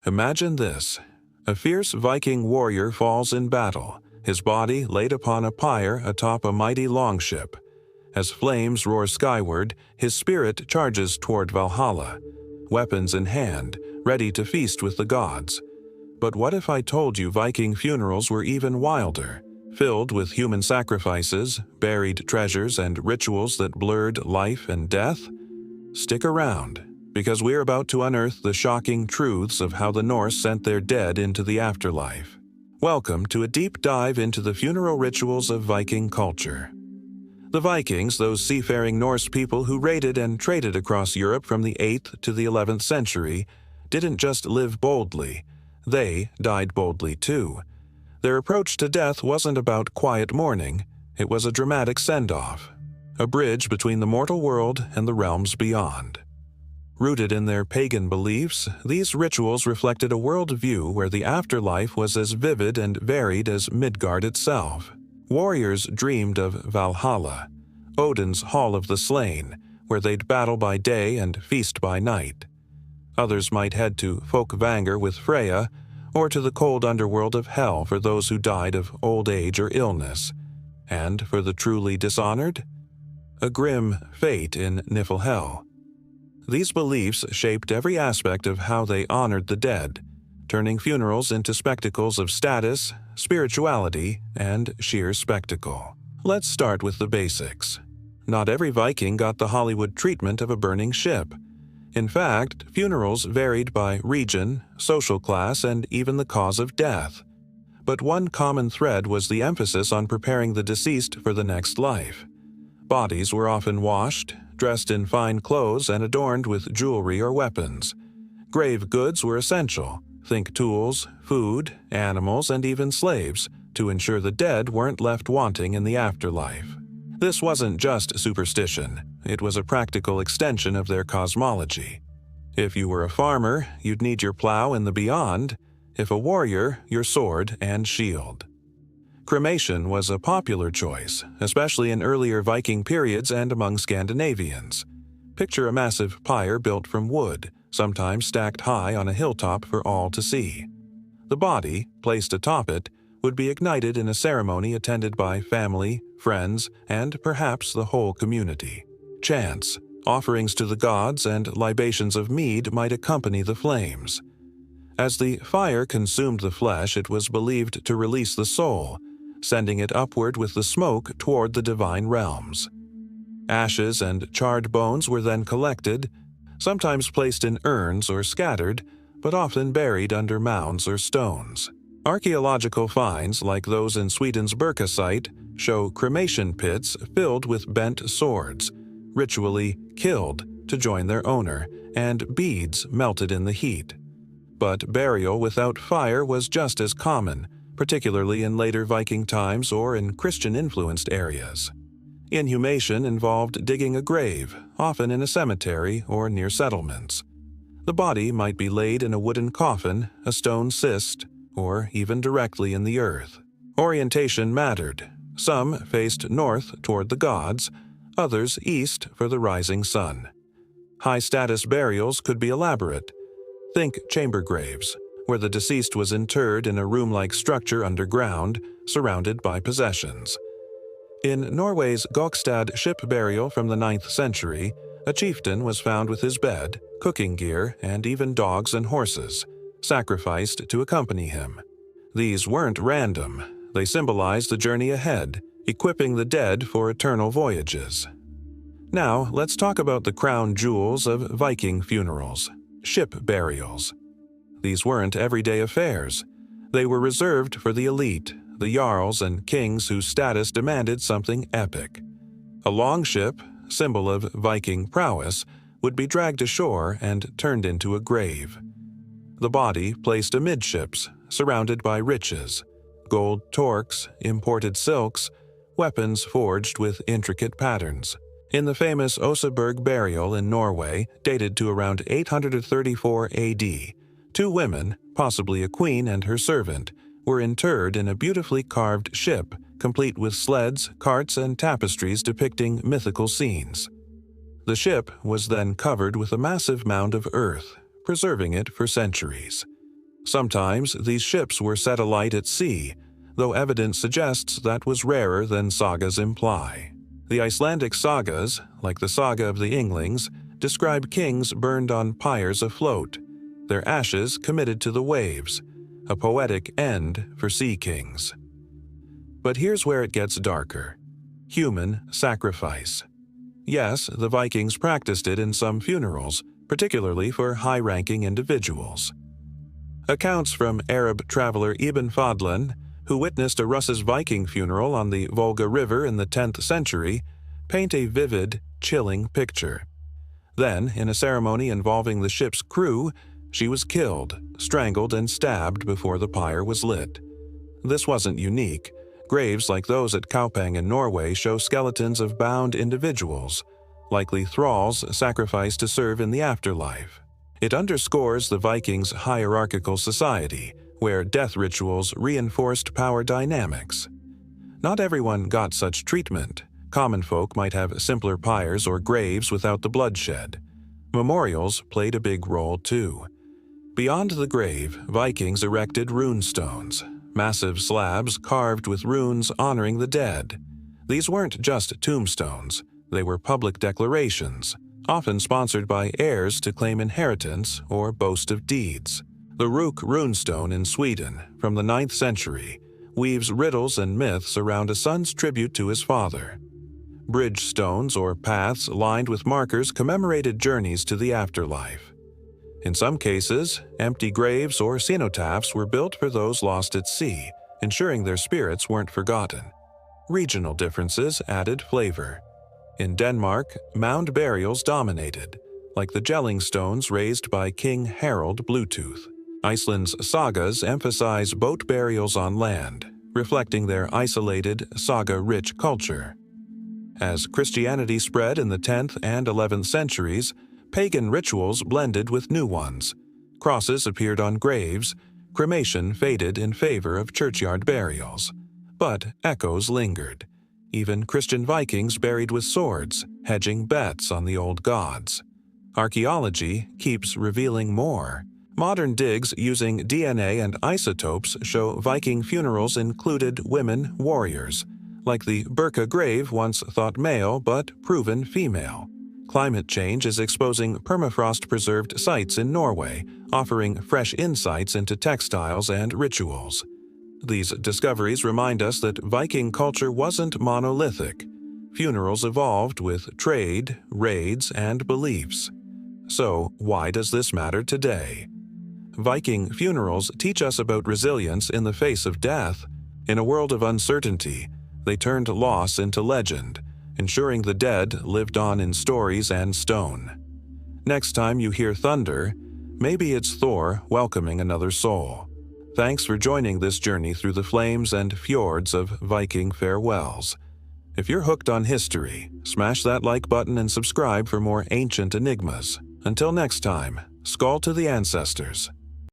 Imagine this. A fierce Viking warrior falls in battle, his body laid upon a pyre atop a mighty longship. As flames roar skyward, his spirit charges toward Valhalla, weapons in hand, ready to feast with the gods. But what if I told you Viking funerals were even wilder, filled with human sacrifices, buried treasures, and rituals that blurred life and death? Stick around, because we're about to unearth the shocking truths of how the Norse sent their dead into the afterlife. Welcome to a deep dive into the funeral rituals of Viking culture. The Vikings, those seafaring Norse people who raided and traded across Europe from the 8th to the 11th century, didn't just live boldly, they died boldly too. Their approach to death wasn't about quiet mourning, it was a dramatic send-off, a bridge between the mortal world and the realms beyond. Rooted in their pagan beliefs, these rituals reflected a worldview where the afterlife was as vivid and varied as Midgard itself. Warriors dreamed of Valhalla, Odin's Hall of the Slain, where they'd battle by day and feast by night. Others might head to Folkvangr with Freya, or to the cold underworld of Hell for those who died of old age or illness. And for the truly dishonored? A grim fate in Niflhel. These beliefs shaped every aspect of how they honored the dead, turning funerals into spectacles of status, spirituality, and sheer spectacle. Let's start with the basics. Not every Viking got the Hollywood treatment of a burning ship. In fact, funerals varied by region, social class, and even the cause of death. But one common thread was the emphasis on preparing the deceased for the next life. Bodies were often washed, dressed in fine clothes, and adorned with jewelry or weapons. Grave goods were essential. Think tools, food, animals, and even slaves, to ensure the dead weren't left wanting in the afterlife. This wasn't just superstition, it was a practical extension of their cosmology. If you were a farmer, you'd need your plow in the beyond. If a warrior, your sword and shield. Cremation was a popular choice, especially in earlier Viking periods and among Scandinavians. Picture a massive pyre built from wood, sometimes stacked high on a hilltop for all to see. The body, placed atop it, would be ignited in a ceremony attended by family, friends, and perhaps the whole community. Chants, offerings to the gods, and libations of mead might accompany the flames. As the fire consumed the flesh, it was believed to release the soul, sending it upward with the smoke toward the divine realms. Ashes and charred bones were then collected, sometimes placed in urns or scattered, but often buried under mounds or stones. Archaeological finds, like those in Sweden's Birka site, show cremation pits filled with bent swords, ritually killed to join their owner, and beads melted in the heat. But burial without fire was just as common, particularly in later Viking times or in Christian-influenced areas. Inhumation involved digging a grave, often in a cemetery or near settlements. The body might be laid in a wooden coffin, a stone cist, or even directly in the earth. Orientation mattered. Some faced north toward the gods, others east for the rising sun. High-status burials could be elaborate. Think chamber graves, where the deceased was interred in a room-like structure underground, surrounded by possessions. In Norway's Gokstad ship burial from the 9th century, a chieftain was found with his bed, cooking gear, and even dogs and horses, sacrificed to accompany him. These weren't random. They symbolized the journey ahead, equipping the dead for eternal voyages. Now, let's talk about the crown jewels of Viking funerals: ship burials. These weren't everyday affairs. They were reserved for the elite, the jarls and kings whose status demanded something epic. A longship, symbol of Viking prowess, would be dragged ashore and turned into a grave. The body placed amidships, surrounded by riches: gold torques, imported silks, weapons forged with intricate patterns. In the famous Oseberg burial in Norway, dated to around 834 AD, 2 women, possibly a queen and her servant, were interred in a beautifully carved ship, complete with sleds, carts, and tapestries depicting mythical scenes. The ship was then covered with a massive mound of earth, preserving it for centuries. Sometimes these ships were set alight at sea, though evidence suggests that was rarer than sagas imply. The Icelandic sagas, like the Saga of the Inglings, describe kings burned on pyres afloat, their ashes committed to the waves, a poetic end for sea kings. But here's where it gets darker. Human sacrifice. Yes, the Vikings practiced it in some funerals, particularly for high-ranking individuals. Accounts from Arab traveler Ibn Fadlan, who witnessed a Russ's Viking funeral on the Volga River in the 10th century, paint a vivid, chilling picture. Then, in a ceremony involving the ship's crew, she was killed, strangled, and stabbed before the pyre was lit. This wasn't unique. Graves like those at Kaupang in Norway show skeletons of bound individuals, likely thralls sacrificed to serve in the afterlife. It underscores the Vikings' hierarchical society, where death rituals reinforced power dynamics. Not everyone got such treatment. Common folk might have simpler pyres or graves without the bloodshed. Memorials played a big role too. Beyond the grave, Vikings erected rune stones, massive slabs carved with runes honoring the dead. These weren't just tombstones, they were public declarations, often sponsored by heirs to claim inheritance or boast of deeds. The Ruk runestone in Sweden, from the 9th century, weaves riddles and myths around a son's tribute to his father. Bridge stones or paths lined with markers commemorated journeys to the afterlife. In some cases, empty graves or cenotaphs were built for those lost at sea, ensuring their spirits weren't forgotten. Regional differences added flavor. In Denmark, mound burials dominated, like the Jelling stones raised by King Harald Bluetooth. Iceland's sagas emphasize boat burials on land, reflecting their isolated, saga-rich culture. As Christianity spread in the 10th and 11th centuries, pagan rituals blended with new ones. Crosses appeared on graves, cremation faded in favor of churchyard burials. But echoes lingered. Even Christian Vikings buried with swords, hedging bets on the old gods. Archaeology keeps revealing more. Modern digs using DNA and isotopes show Viking funerals included women warriors, like the Birka grave once thought male but proven female. Climate change is exposing permafrost-preserved sites in Norway, offering fresh insights into textiles and rituals. These discoveries remind us that Viking culture wasn't monolithic. Funerals evolved with trade, raids, and beliefs. So, why does this matter today? Viking funerals teach us about resilience in the face of death. In a world of uncertainty, they turned loss into legend, ensuring the dead lived on in stories and stone. Next time you hear thunder, maybe it's Thor welcoming another soul. Thanks for joining this journey through the flames and fjords of Viking farewells. If you're hooked on history, smash that like button and subscribe for more ancient enigmas. Until next time, Skål to the ancestors.